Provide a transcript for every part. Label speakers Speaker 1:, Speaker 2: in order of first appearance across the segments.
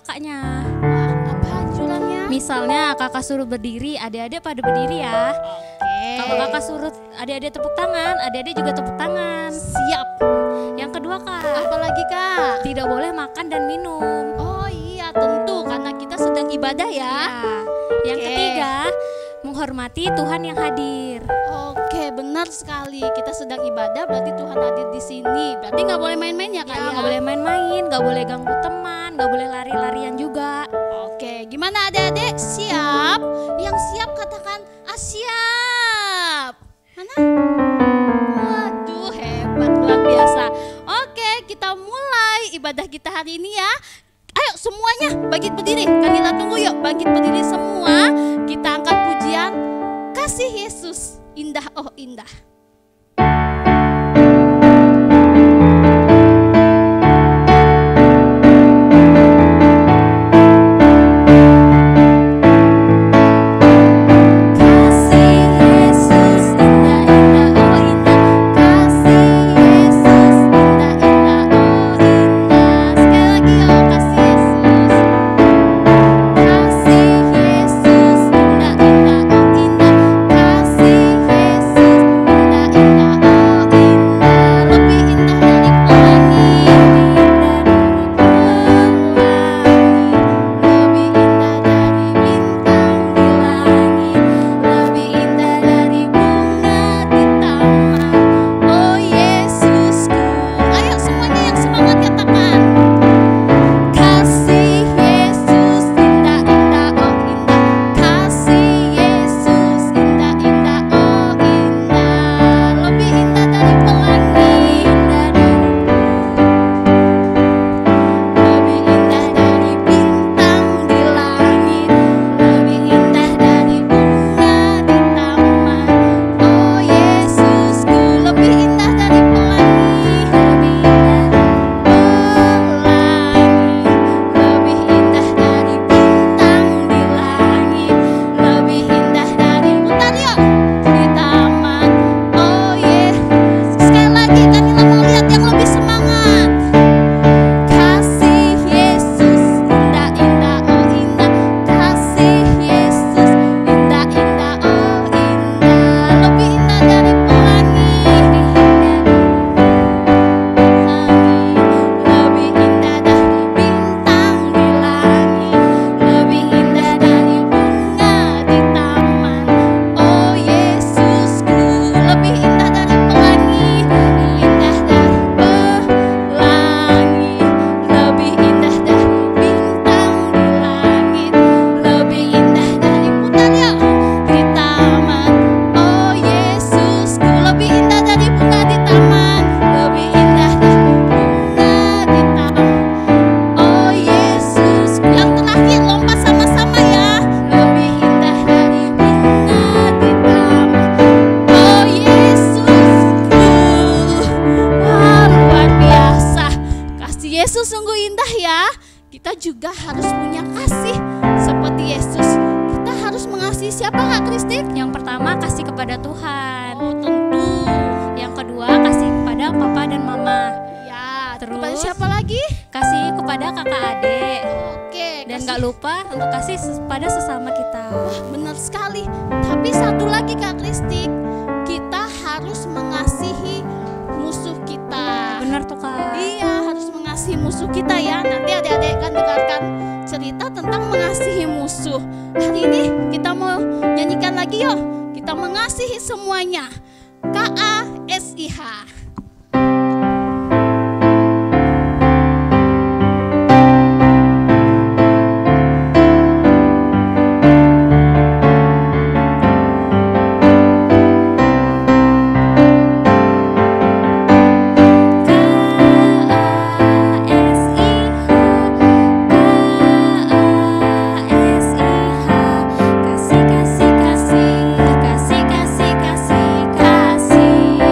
Speaker 1: kakaknya.
Speaker 2: Apa anjurannya?
Speaker 1: Misalnya kakak suruh berdiri, adik-adik pada berdiri ya. Kalau kakak suruh adik-adik tepuk tangan, adik-adik juga tepuk tangan.
Speaker 2: Siap.
Speaker 1: Yang kedua kak,
Speaker 2: Apalagi kak?
Speaker 1: tidak boleh makan dan minum.
Speaker 2: Oh iya tentu karena kita sedang ibadah ya.
Speaker 1: Ya. Yang
Speaker 2: Oke.
Speaker 1: ketiga, menghormati Tuhan yang hadir.
Speaker 2: Oke benar sekali, kita sedang ibadah berarti Tuhan hadir di sini. Berarti nggak boleh main-main ya kak
Speaker 1: Ya,
Speaker 2: ya?
Speaker 1: nggak boleh main-main, nggak boleh ganggu teman, nggak boleh lari-larian juga.
Speaker 2: Oke, gimana adik-adik? Siap? Yang siap katakan siap. Mana? Waduh, hebat, luar biasa. Oke, kita mulai ibadah kita hari ini ya. Ayo semuanya bangkit berdiri. Kalian tunggu yuk, bangkit berdiri semua. Kita angkat pujian Kasih Yesus, indah oh indah. Yesus sungguh indah ya. Kita juga harus punya kasih seperti Yesus. Kita harus mengasihi siapa Kak Kristi?
Speaker 1: Yang pertama kasih kepada Tuhan.
Speaker 2: Oh tentu.
Speaker 1: Yang kedua kasih kepada papa dan mama.
Speaker 2: Ya,
Speaker 1: Terus?
Speaker 2: kepada siapa lagi?
Speaker 1: Kasih kepada kakak adik.
Speaker 2: Oke,
Speaker 1: Dan
Speaker 2: kasih-
Speaker 1: gak lupa untuk kasih pada sesama kita.
Speaker 2: Wah, benar sekali. Tapi satu lagi Kak Kristi, kita harus mengasihi musuh kita.
Speaker 1: Benar tuh kak.
Speaker 2: Iya, harus mengasihi musuh kita ya. Nanti adik-adik kan dengarkan cerita tentang mengasihi musuh. Hari ini kita mau nyanyikan lagi yuk. Kita mengasihi semuanya. KASIH.
Speaker 1: Kasih, kasih, kasih, kasih, kasih, kasih, kasih.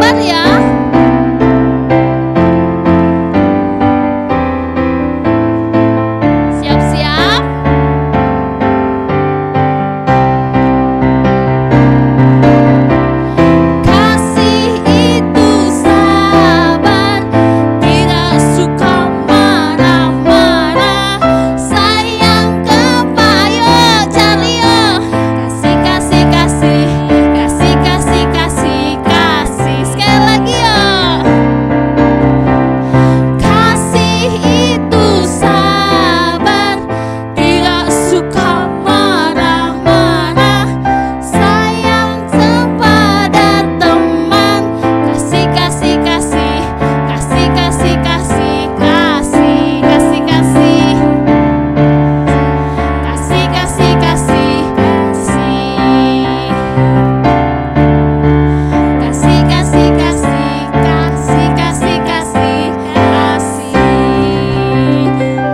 Speaker 2: Sabar ya. Siap-siap. Kasih itu sabar, tidak suka marah-marah. Sayang kepayo Carlio. Kasih, kasih, kasih. Kasih, kasih, kasih, kasih. Sekali lagi ya. Kasih itu sabar, tidak suka marah-marah. Sayang kepada teman. Kasih, kasih, kasih. Kasih, kasih, kasih, kasih. Kasih, kasih. Kasih, kasih, kasih, kasih. Kasih, kasih, kasih, kasih, kasih, kasih, kasih.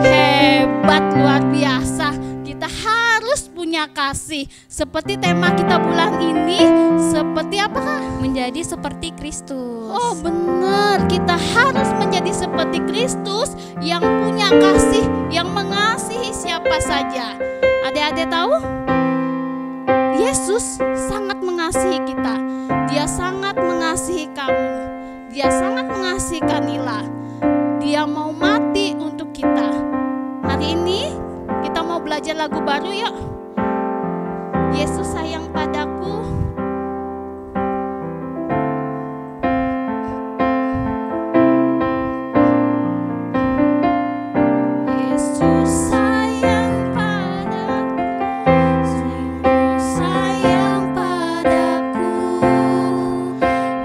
Speaker 2: Hebat, luar biasa. Kita harus punya kasih. Seperti tema kita bulan ini, seperti apakah?
Speaker 1: Menjadi seperti Kristus.
Speaker 2: Oh benar, kita harus menjadi seperti Kristus yang punya kasih, yang mengasihi siapa saja. Adik-adik tahu? Yesus sangat mengasihi kita. Dia sangat mengasihi kamu. Dia sangat mengasihi Kanila. Dia mau mati untuk kita. Hari ini kita mau belajar lagu baru yuk. Yesus sayang padaku. Yesus sayang padaku, sungguh sayang padaku.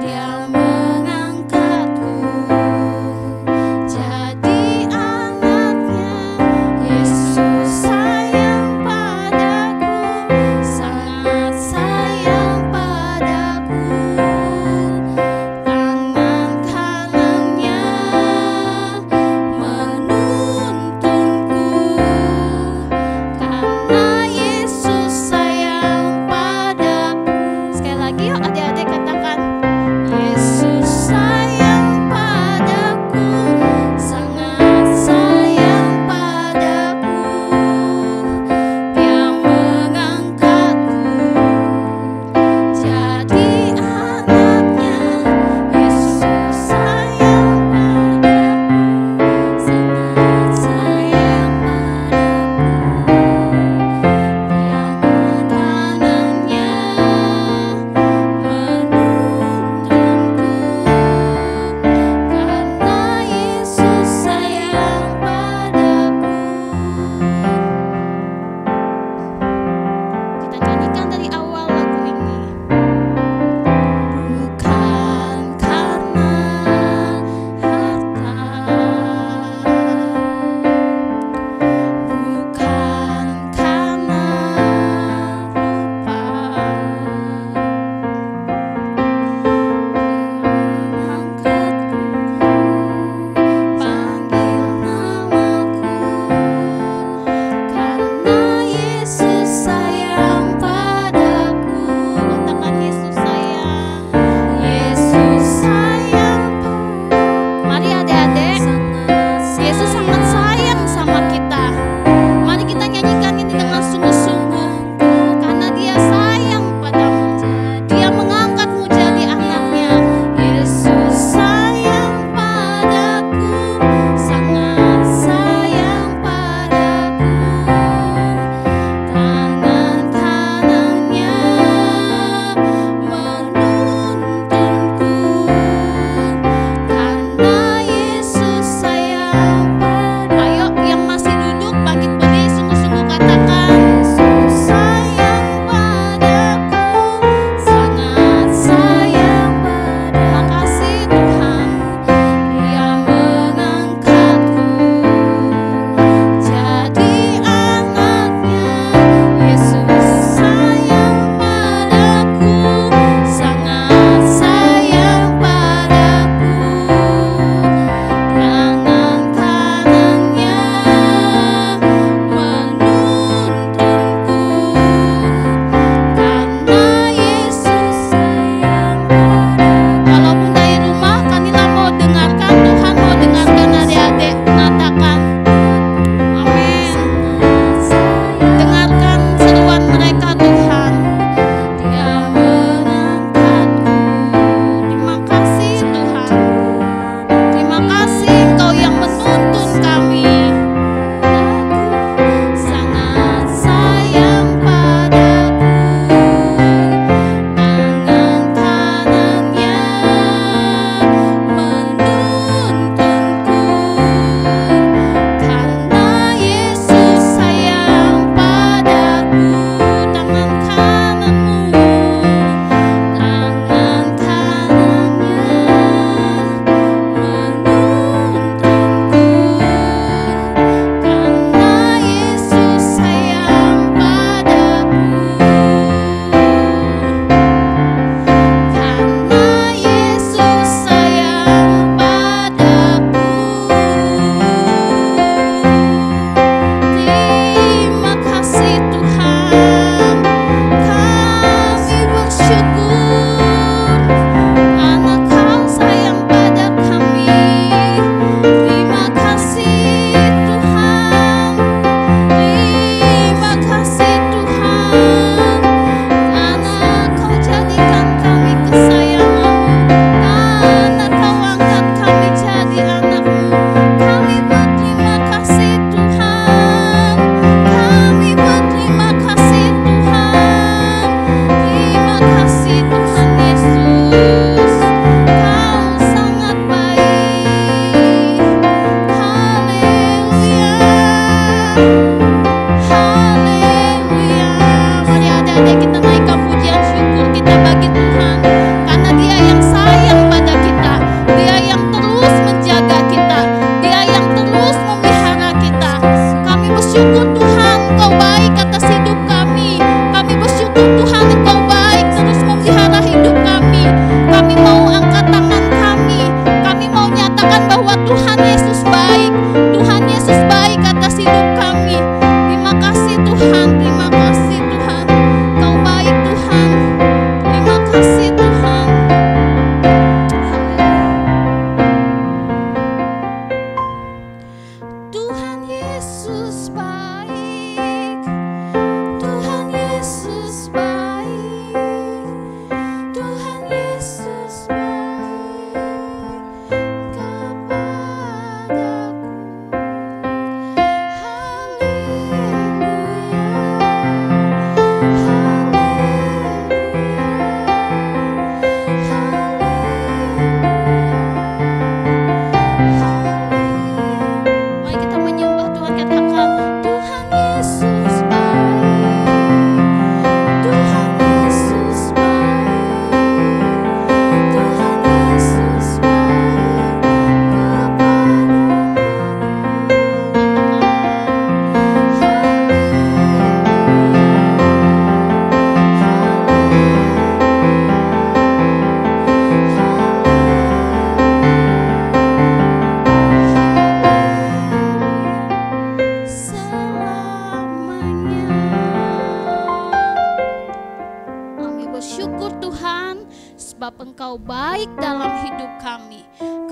Speaker 2: Dia mengangkatku jadi anaknya. Yesus sayang padaku, sangat sayang.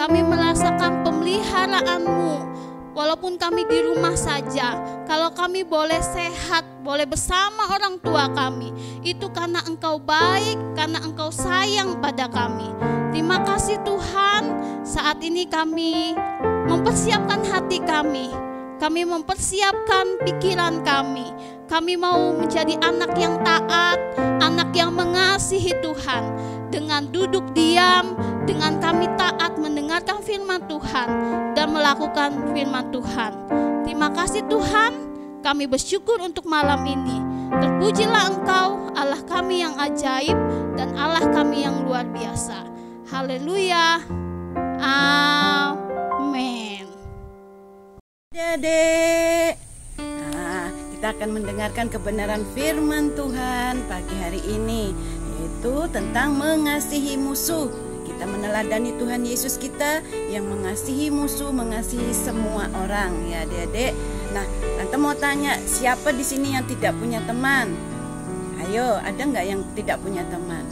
Speaker 2: kami merasakan pemeliharaan-Mu. Walaupun kami di rumah saja, kalau kami boleh sehat, boleh bersama orang tua kami, itu karena Engkau baik, karena Engkau sayang pada kami. Terima kasih Tuhan, saat ini kami mempersiapkan hati kami mempersiapkan pikiran kami. Kami mau menjadi anak yang taat, anak yang mengasihi Tuhan. Dengan duduk diam, dengan kami taat mendengarkan firman Tuhan dan melakukan firman Tuhan. Terima kasih Tuhan, kami bersyukur untuk malam ini. Terpujilah Engkau, Allah kami yang ajaib dan Allah kami yang luar biasa. Haleluya. Amin.
Speaker 3: Adik-adik, kita akan mendengarkan kebenaran firman Tuhan pagi hari ini, yaitu tentang mengasihi musuh. Kita meneladani Tuhan Yesus kita yang mengasihi musuh, mengasihi semua orang, ya adik-adik. Nah, Tante mau tanya, siapa di sini yang tidak punya teman? Ayo, ada nggak yang tidak punya teman?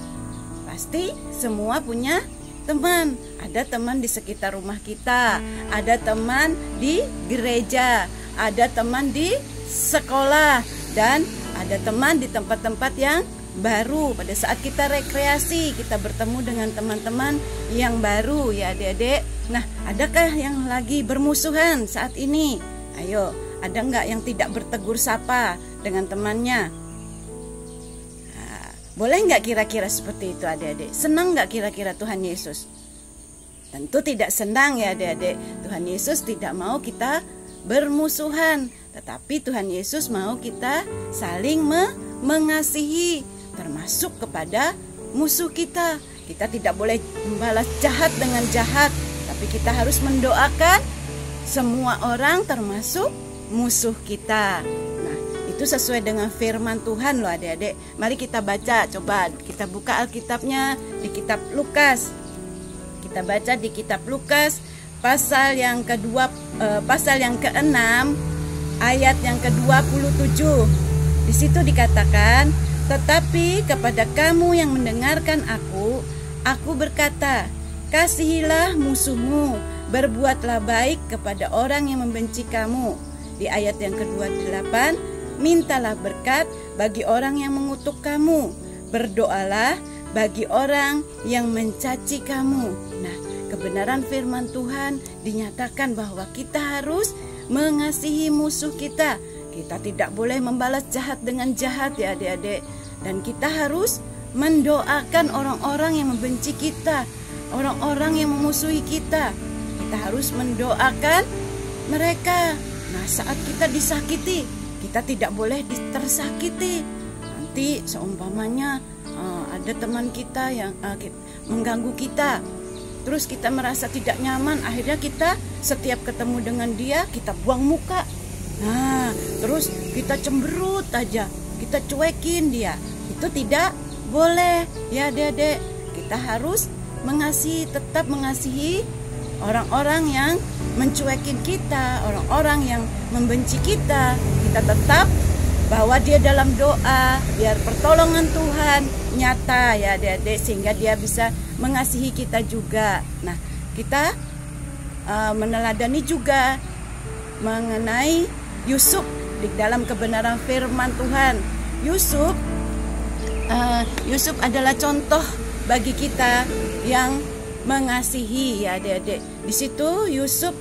Speaker 3: Pasti semua punya teman. Ada teman di sekitar rumah kita, ada teman di gereja, ada teman di sekolah, dan ada teman di tempat-tempat yang baru. Pada saat kita rekreasi, kita bertemu dengan teman-teman yang baru, ya adik-adik. Nah, adakah yang lagi bermusuhan saat ini? Ayo, ada nggak yang tidak bertegur sapa dengan temannya? Boleh nggak kira-kira seperti itu adik-adik? Senang nggak kira-kira Tuhan Yesus? Tentu tidak senang ya adik-adik. Tuhan Yesus tidak mau kita bermusuhan, tetapi Tuhan Yesus mau kita saling mengasihi, termasuk kepada musuh kita. Kita tidak boleh membalas jahat dengan jahat, tapi kita harus mendoakan semua orang termasuk musuh kita. Itu sesuai dengan firman Tuhan loh adik-adik. Mari kita baca, coba kita buka Alkitabnya di kitab Lukas. Kita baca di kitab Lukas pasal yang kedua, pasal yang ke-6 ayat yang ke-27. Di situ dikatakan, tetapi kepada kamu yang mendengarkan aku berkata, kasihilah musuhmu, berbuatlah baik kepada orang yang membenci kamu. Di ayat yang ke-28, mintalah berkat bagi orang yang mengutuk kamu, berdoalah bagi orang yang mencaci kamu. Nah, kebenaran firman Tuhan dinyatakan bahwa kita harus mengasihi musuh kita. Kita tidak boleh membalas jahat dengan jahat ya adik-adik. Dan kita harus mendoakan orang-orang yang membenci kita, orang-orang yang memusuhi kita. Kita harus mendoakan mereka. Nah, saat kita disakiti, kita tidak boleh tersakiti. Nanti seumpamanya ada teman kita yang mengganggu kita, terus kita merasa tidak nyaman, akhirnya kita setiap ketemu dengan dia kita buang muka. Nah, terus kita cemberut aja, kita cuekin dia. Itu tidak boleh ya adik-adik. Kita harus mengasihi, tetap mengasihi orang-orang yang mencuekin kita, orang-orang yang membenci kita. Kita tetap bawa dia dalam doa, biar pertolongan Tuhan nyata ya adik-adik, sehingga dia bisa mengasihi kita juga. Nah, kita meneladani juga mengenai Yusuf di dalam kebenaran firman Tuhan. Yusuf adalah contoh bagi kita yang mengasihi ya adik-adik. Di situ Yusuf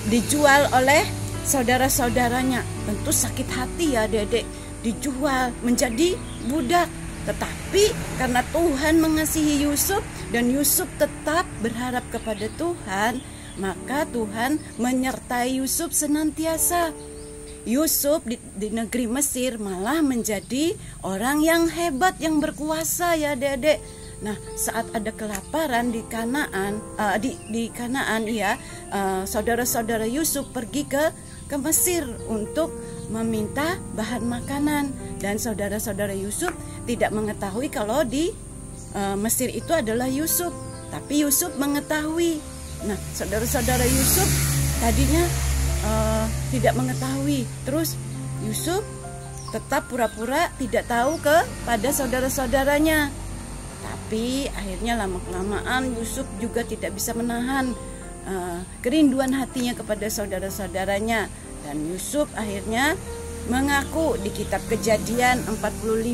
Speaker 3: dijual oleh saudara-saudaranya. Tentu sakit hati ya adik-adik, dijual menjadi budak. Tetapi karena Tuhan mengasihi Yusuf dan Yusuf tetap berharap kepada Tuhan, maka Tuhan menyertai Yusuf senantiasa. Yusuf di negeri Mesir malah menjadi orang yang hebat, yang berkuasa ya adik-adik. Nah, saat ada kelaparan di Kanaan, di Kanaan ya, saudara-saudara Yusuf pergi ke Mesir untuk meminta bahan makanan, dan saudara-saudara Yusuf tidak mengetahui kalau di Mesir itu adalah Yusuf, tapi Yusuf mengetahui. Nah, saudara-saudara Yusuf tadinya tidak mengetahui, terus Yusuf tetap pura-pura tidak tahu kepada saudara-saudaranya. Tetapi akhirnya lama-kelamaan Yusuf juga tidak bisa menahan kerinduan hatinya kepada saudara-saudaranya, dan Yusuf akhirnya mengaku di kitab Kejadian 45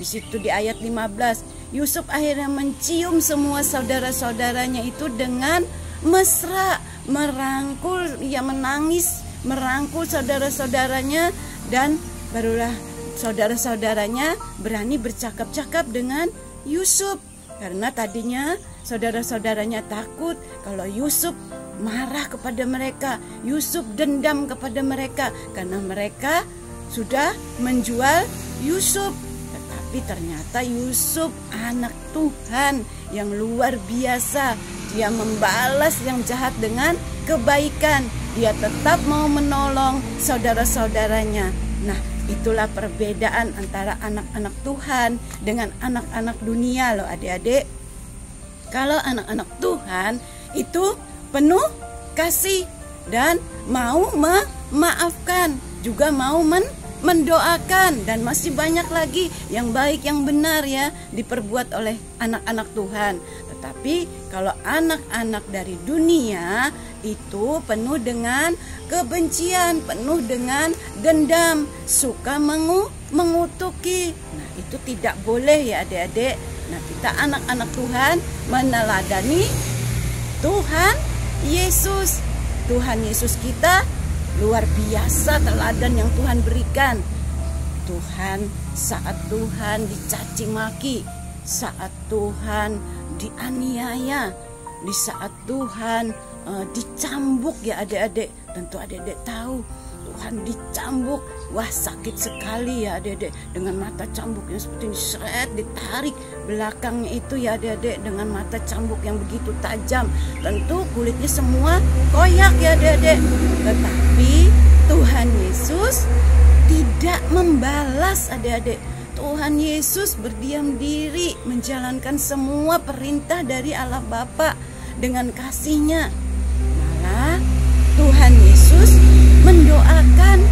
Speaker 3: di situ di ayat 15, Yusuf akhirnya mencium semua saudara-saudaranya itu dengan mesra, merangkul, ia menangis merangkul saudara-saudaranya, dan barulah saudara-saudaranya berani bercakap-cakap dengan Yusuf. Karena tadinya saudara-saudaranya takut kalau Yusuf marah kepada mereka, Yusuf dendam kepada mereka karena mereka sudah menjual Yusuf. Tetapi ternyata Yusuf anak Tuhan yang luar biasa. Dia membalas yang jahat dengan kebaikan. Dia tetap mau menolong saudara-saudaranya. Nah, itulah perbedaan antara anak-anak Tuhan dengan anak-anak dunia loh adik-adik. Kalau anak-anak Tuhan itu penuh kasih dan mau memaafkan, juga mau mendoakan, dan masih banyak lagi yang baik yang benar ya diperbuat oleh anak-anak Tuhan. Tetapi kalau anak-anak dari dunia itu penuh dengan kebencian, penuh dengan dendam, suka mengutuki. Nah, itu tidak boleh ya adik-adik. Nah, kita anak-anak Tuhan meneladani Tuhan Yesus. Tuhan Yesus kita luar biasa teladan yang Tuhan berikan. Tuhan saat Tuhan dicaci maki, saat Tuhan dianiaya, di saat Tuhan dicambuk ya adik-adik. Tentu adik-adik tahu Tuhan dicambuk, wah sakit sekali ya adik-adik. Dengan mata cambuk yang seperti ini, seret, ditarik belakangnya itu ya adik-adik, dengan mata cambuk yang begitu tajam. Tentu kulitnya semua koyak ya adik-adik. Tetapi Tuhan Yesus tidak membalas adik-adik. Tuhan Yesus berdiam diri menjalankan semua perintah dari Allah Bapa dengan kasih-Nya. Malah Tuhan Yesus mendoakan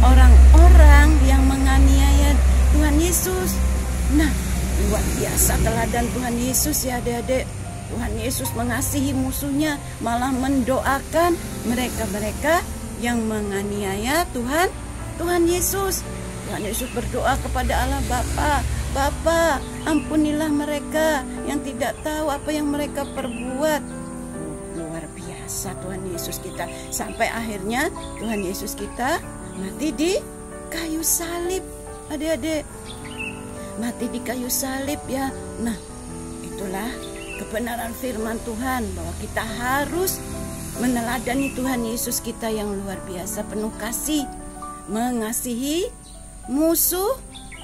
Speaker 3: orang-orang yang menganiaya Tuhan Yesus. Nah, luar biasa teladan Tuhan Yesus ya adik-adik. Tuhan Yesus mengasihi musuhnya, malah mendoakan mereka-mereka yang menganiaya Tuhan Yesus. Tuhan Yesus berdoa kepada Allah Bapa, Bapa, ampunilah mereka yang tidak tahu apa yang mereka perbuat. Luar biasa Tuhan Yesus kita. Sampai akhirnya Tuhan Yesus kita mati di kayu salib. Adik-adik, mati di kayu salib ya. Nah, itulah kebenaran firman Tuhan bahwa kita harus meneladani Tuhan Yesus kita yang luar biasa, penuh kasih, mengasihi musuh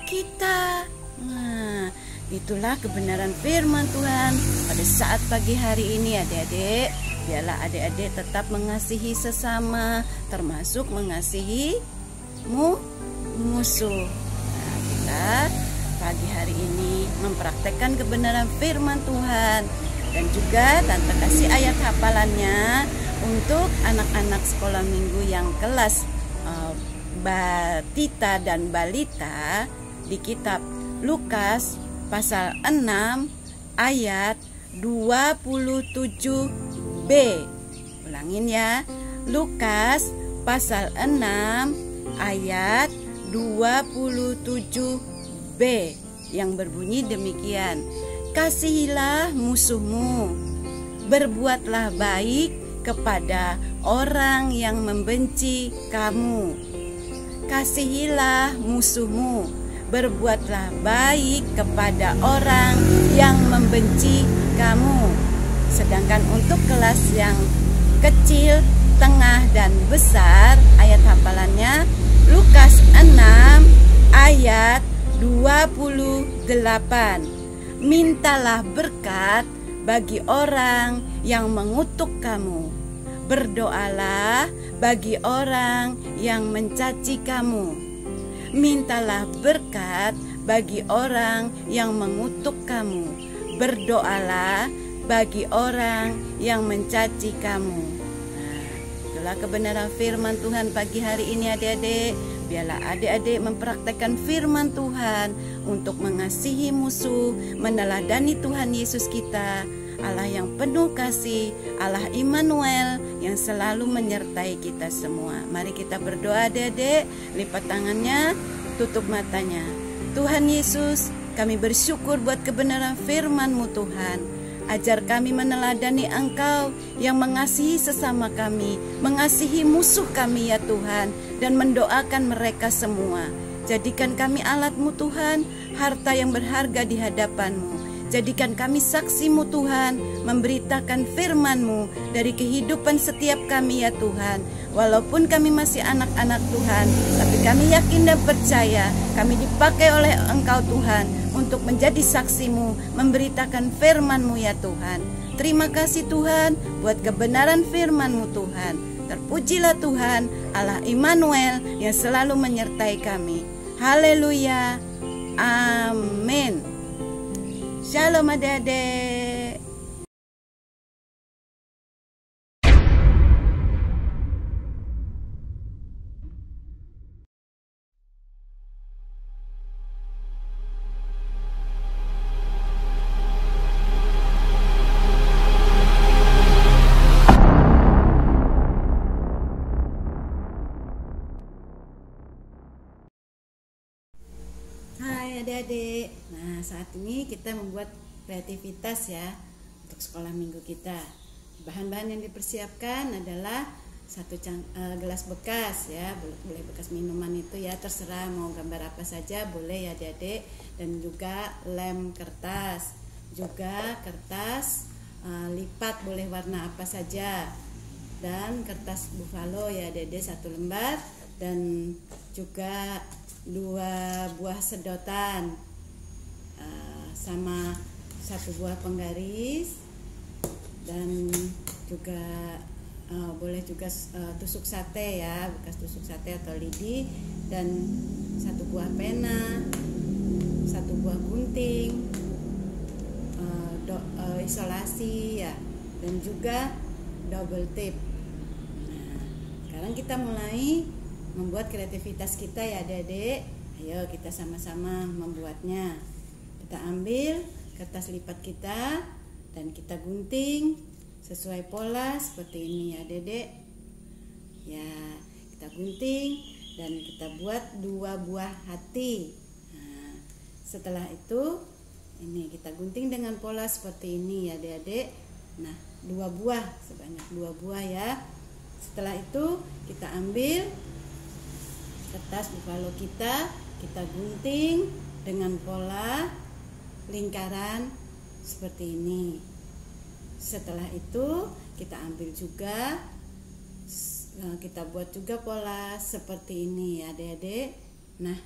Speaker 3: kita. Nah, itulah kebenaran firman Tuhan pada saat pagi hari ini adik-adik. Biarlah adik-adik tetap mengasihi sesama, termasuk mengasihi musuh. Nah, kita pagi hari ini mempraktekkan kebenaran firman Tuhan. Dan juga Tante kasih ayat hafalannya untuk anak-anak sekolah minggu yang kelas Batita dan Balita di kitab Lukas pasal 6 ayat 27b. Ulangin ya. Lukas pasal 6 ayat 27b yang berbunyi demikian. Kasihilah musuhmu, berbuatlah baik kepada orang yang membenci kamu. Kasihilah musuhmu, berbuatlah baik kepada orang yang membenci kamu. Sedangkan untuk kelas yang kecil, tengah, dan besar, ayat hafalannya Lukas 6 ayat 28. Mintalah berkat bagi orang yang mengutuk kamu. Berdoalah bagi orang yang mencaci kamu. Mintalah berkat bagi orang yang mengutuk kamu. Berdoalah bagi orang yang mencaci kamu. Nah, itulah kebenaran firman Tuhan pagi hari ini adik-adik. Biarlah adik-adik mempraktekkan firman Tuhan untuk mengasihi musuh, meneladani Tuhan Yesus kita, Allah yang penuh kasih, Allah Immanuel yang selalu menyertai kita semua. Mari kita berdoa adik-adik, lipat tangannya, tutup matanya. Tuhan Yesus, kami bersyukur buat kebenaran firman-Mu Tuhan. Ajar kami meneladani Engkau yang mengasihi sesama kami, mengasihi musuh kami ya Tuhan, dan mendoakan mereka semua. Jadikan kami alat-Mu Tuhan, harta yang berharga di hadapan-Mu. Jadikan kami saksi-Mu Tuhan, memberitakan firman-Mu dari kehidupan setiap kami ya Tuhan. Walaupun kami masih anak-anak Tuhan, tapi kami yakin dan percaya kami dipakai oleh Engkau Tuhan untuk menjadi saksi-Mu, memberitakan firman-Mu ya Tuhan. Terima kasih Tuhan buat kebenaran firman-Mu Tuhan. Terpujilah Tuhan, Allah Immanuel yang selalu menyertai kami. Haleluya, amin. Shalom adik-adik. Hai adik-adik. Nah, saat ini kita membuat kreativitas ya untuk sekolah minggu kita. Bahan-bahan yang dipersiapkan adalah satu gelas bekas ya, boleh bekas minuman itu ya, terserah mau gambar apa saja boleh ya adik-adik, dan juga lem kertas, juga kertas lipat boleh warna apa saja, dan kertas buffalo ya adik-adik 1 lembar, dan juga 2 buah sedotan sama 1 buah penggaris, dan juga boleh juga tusuk sate ya, bekas tusuk sate atau lidi, dan 1 buah pena, 1 buah gunting, isolasi ya, dan juga double tip. Nah, sekarang kita mulai membuat kreativitas kita ya adik-adik. Ayo kita sama-sama membuatnya. Kita ambil kertas lipat kita dan kita gunting sesuai pola seperti ini ya adik-adik. Ya, kita gunting dan kita buat 2 buah hati. Nah, setelah itu ini kita gunting dengan pola seperti ini ya adik-adik. Nah, 2 buah, sebanyak 2 buah ya. Setelah itu kita ambil kertas buffalo kita gunting dengan pola lingkaran seperti ini. Setelah itu kita ambil juga, kita buat juga pola seperti ini ya adik-adik. Nah,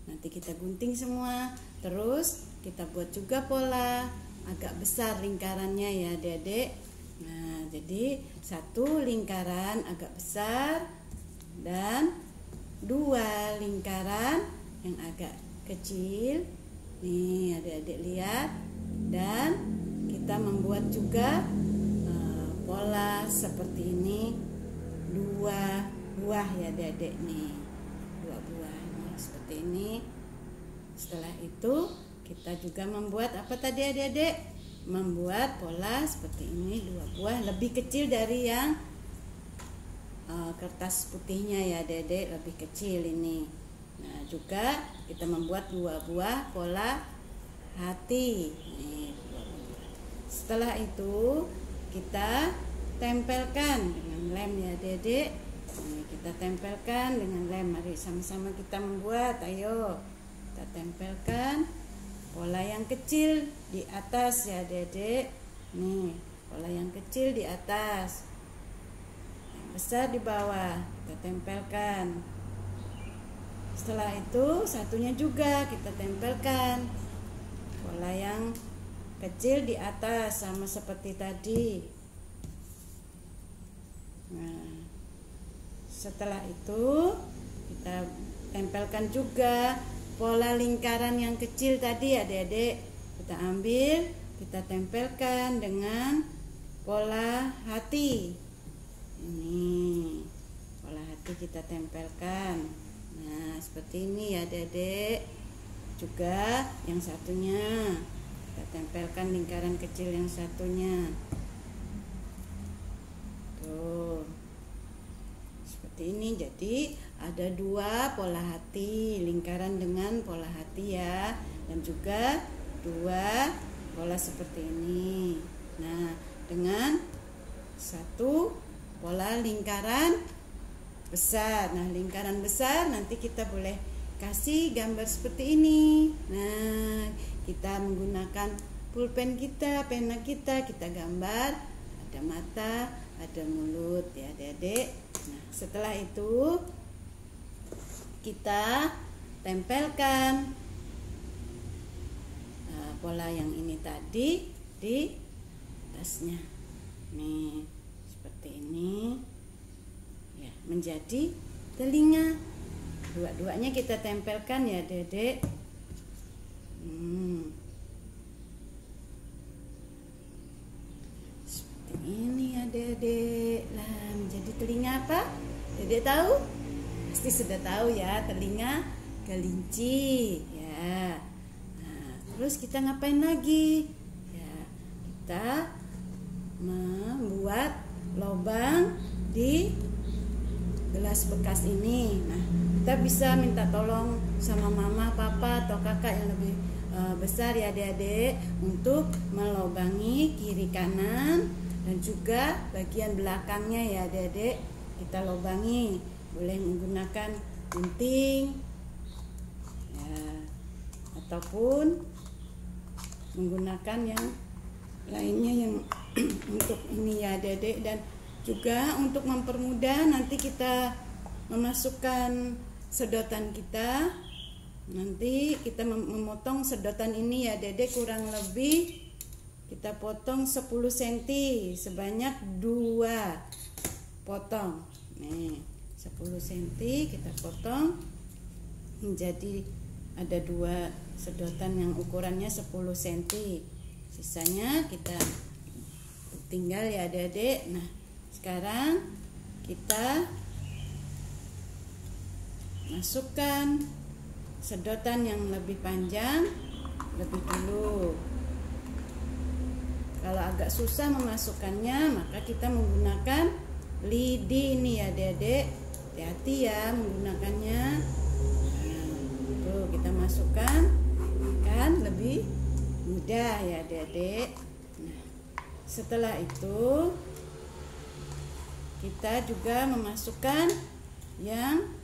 Speaker 3: nanti kita gunting semua, terus kita buat juga pola agak besar lingkarannya ya adik-adik. Nah, jadi 1 lingkaran agak besar dan 2 lingkaran yang agak kecil. Nih adik-adik lihat, dan kita membuat juga pola seperti ini 2 buah ya adik-adik nih, 2 buah nih, seperti ini. Setelah itu kita juga membuat apa tadi adik-adik? Membuat pola seperti ini 2 buah, lebih kecil dari yang kertas putihnya ya adik-adik, lebih kecil ini. Nah, juga kita membuat 2 buah pola hati. Nih, 2 buah. Setelah itu kita tempelkan dengan lem ya adik-adik. Kita tempelkan dengan lem. Mari sama-sama kita membuat. Ayo kita tempelkan pola yang kecil di atas ya adik-adik. Nih, pola yang kecil di atas, besar di bawah, kita tempelkan. Setelah itu satunya juga kita tempelkan, pola yang kecil di atas sama seperti tadi. Nah, setelah itu kita tempelkan juga pola lingkaran yang kecil tadi adik-adik. Kita ambil, kita tempelkan dengan pola hati. Ini pola hati kita tempelkan. Nah, seperti ini ya Adik-adik. Juga yang satunya kita tempelkan lingkaran kecil yang satunya. Tuh. Seperti ini. Jadi ada 2 pola hati, lingkaran dengan pola hati ya, dan juga 2 pola seperti ini. Nah, dengan 1 pola lingkaran besar. Nah, lingkaran besar nanti kita boleh kasih gambar seperti ini. Nah, kita menggunakan pulpen kita, pena kita gambar, ada mata, ada mulut ya Adik-adik. Nah, setelah itu kita tempelkan pola yang ini tadi di atasnya. Nih, seperti ini. Ya, menjadi telinga. Dua-duanya kita tempelkan ya, Dedek. Seperti ini ya, Dedek. Lah, menjadi telinga apa? Dedek tahu? Pasti sudah tahu ya, telinga kelinci. Ya. Nah, terus kita ngapain lagi? Ya, kita membuat lubang di gelas bekas ini. Nah, kita bisa minta tolong sama mama, papa, atau kakak yang lebih besar ya adik-adik untuk melubangi kiri kanan dan juga bagian belakangnya ya adik-adik. Kita lubangi, boleh menggunakan gunting ya, ataupun menggunakan yang lainnya yang untuk ini ya adik-adik. Dan juga untuk mempermudah nanti kita memasukkan sedotan kita. Nanti kita memotong sedotan ini ya Dedek, kurang lebih kita potong 10 cm sebanyak 2 potong. Nih, 10 cm kita potong menjadi ada 2 sedotan yang ukurannya 10 cm. Sisanya kita tinggal ya Dedek. Nah, sekarang kita masukkan sedotan yang lebih panjang lebih dulu. Kalau agak susah memasukkannya, maka kita menggunakan lidi ini ya Dedek. Hati-hati ya menggunakannya. Nah, tuh kita masukkan, kan lebih mudah ya Dedek. Nah, setelah itu kita juga memasukkan yang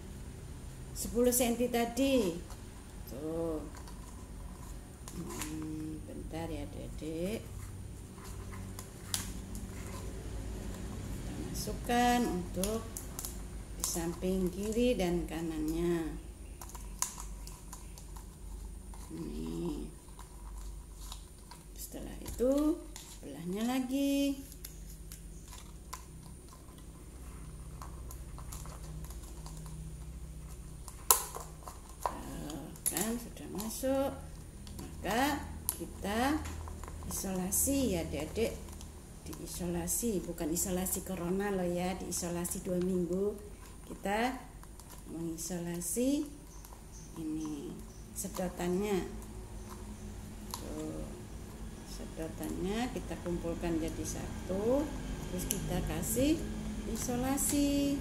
Speaker 3: 10 cm tadi. Tuh. Bentar ya Dedek. Kita masukkan untuk di samping kiri dan kanannya. Nih. Setelah itu sebelahnya lagi. Sudah masuk, maka kita isolasi ya Dedek. Diisolasi, bukan isolasi corona loh ya, diisolasi 2 minggu. Kita mengisolasi ini sedotannya. Tuh, sedotannya kita kumpulkan jadi satu, terus kita kasih isolasi.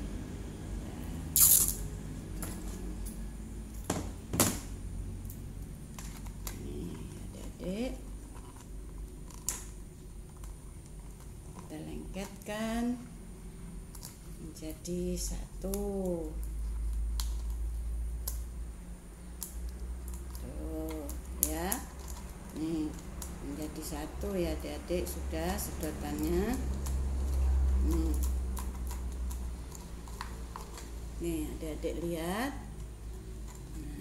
Speaker 3: Kita lengketkan menjadi satu. Tuh ya, nih menjadi satu ya adik-adik. Sudah sedotannya. Nih adik-adik lihat.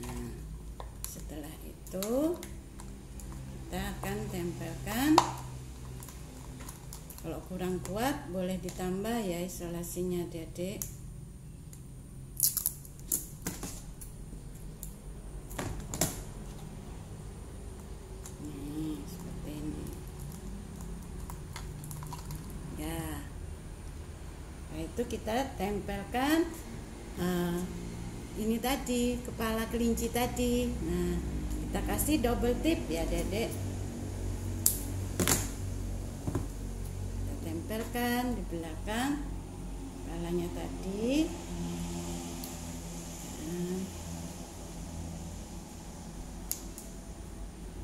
Speaker 3: Nah, setelah itu kita akan tempelkan. Kalau kurang kuat boleh ditambah ya isolasinya Dedek. Nih seperti ini ya. Nah, itu kita tempelkan ini tadi, kepala kelinci tadi. Nah, kita kasih double tip ya Dedek. Kita tempelkan di belakang kepalanya tadi. Nah,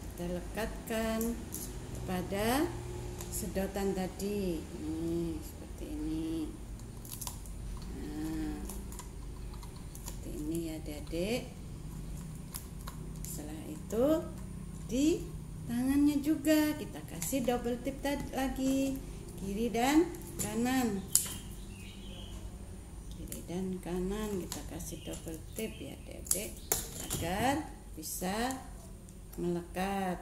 Speaker 3: kita lekatkan pada sedotan tadi. Nih, seperti ini. Adik-adik. Setelah itu di tangannya juga kita kasih double tip lagi, kiri dan kanan. Kiri dan kanan kita kasih double tip ya adik-adik, agar bisa melekat.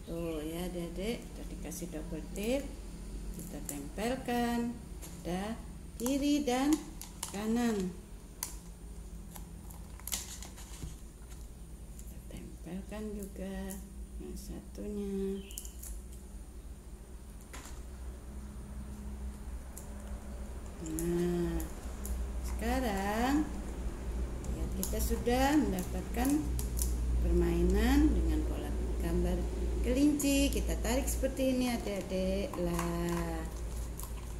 Speaker 3: Tuh ya adik-adik, kita dikasih double tip, kita tempelkan pada kiri dan kanan. Kita tempelkan juga yang satunya. Nah, sekarang ya, kita sudah mendapatkan permainan dengan pola gambar kelinci. Kita tarik seperti ini adik-adik. Lah,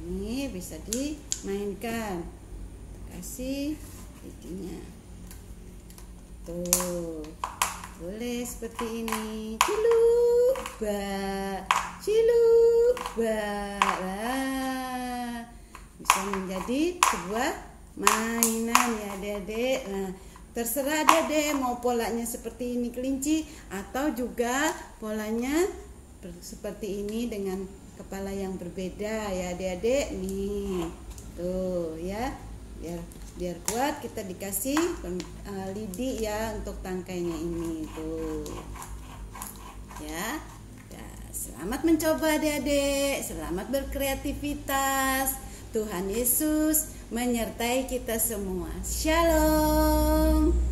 Speaker 3: ini bisa dimainkan. Kasih giginya. Tuh, boleh seperti ini. Ciluk ba, ciluk ba. Lah, bisa menjadi sebuah mainan ya adik-adik. Nah, terserah adik-adik mau polanya seperti ini kelinci, atau juga polanya seperti ini dengan kepala yang berbeda ya adik-adik. Nih tuh ya, biar kuat kita dikasih lidi ya untuk tangkainya ini tuh ya. Selamat mencoba adik-adik, selamat berkreativitas. Tuhan Yesus menyertai kita semua. Shalom.